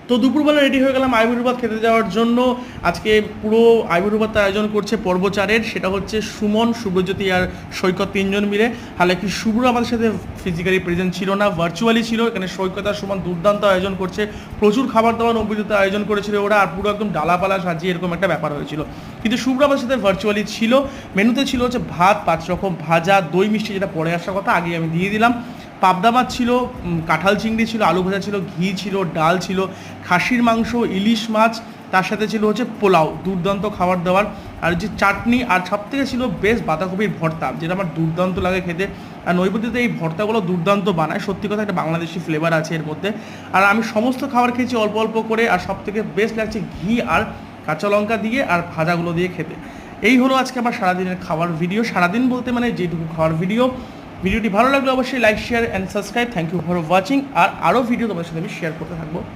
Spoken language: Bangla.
তো দুপুরবেলা রেডি হয়ে গেলাম আইবুড়ো ভাত খেতে যাওয়ার জন্য। আজকে পুরো আইবুড়ো ভাত আয়োজন করছে পর্বচারের, সেটা হচ্ছে সুমন, শুভজ্যোতি আর সৈকত, তিনজন মিলে। হালাকি শুভ্র আমাদের সাথে ফিজিক্যালি প্রেজেন্ট ছিল না, ভার্চুয়ালি ছিল। এখানে সৈকত আর সুমন দুর্দান্ত আয়োজন করছে, প্রচুর খাবার দাবার অভিজ্ঞতা আয়োজন করেছিল ওরা, আর পুরো একদম ডালাপালা সাজিয়ে এরকম একটা ব্যাপার হয়েছিল। কিন্তু শুভ্র আমাদের সাথে ভার্চুয়ালি ছিল। মেনুতে ছিল হচ্ছে ভাত, 5 রকম ভাজা, দই মিষ্টি, যেটা পরে আসার কথা আগে আমি দিয়ে দিলাম। পাবদা মাছ ছিল, কাঁঠাল চিংড়ি ছিল, আলু ভাজা ছিল, ঘি ছিল, ডাল ছিল, খাসির মাংস, ইলিশ মাছ, তার সাথে ছিল হচ্ছে পোলাও, দুর্দান্ত খাবার দাবার। আর যে চাটনি, আর সব থেকে ছিল বেশ বাঁধাকপির ভর্তা, যেটা আমার দুর্দান্ত লাগে খেতে। আর নৈবেদ্যতে এই ভর্তাগুলো দুর্দান্ত বানায়, সত্যি কথা একটা বাংলাদেশি ফ্লেভার আছে এর মধ্যে। আর আমি সমস্ত খাবার খেয়েছি অল্প অল্প করে, আর সব থেকে বেস্ট লাগছে ঘি আর কাঁচা লঙ্কা দিয়ে আর ভাজাগুলো দিয়ে খেতে। এই হলো আজকে আমার সারাদিনের খাবার ভিডিও। সারাদিন বলতে মানে যেটুকু খাওয়ার ভিডিও। ভিডিওটি ভালো লাগলে অবশ্যই like, share and subscribe. Thank you for watching. আর আরও ভিডিও তোমাদের সাথে আমি শেয়ার করতে থাকবো।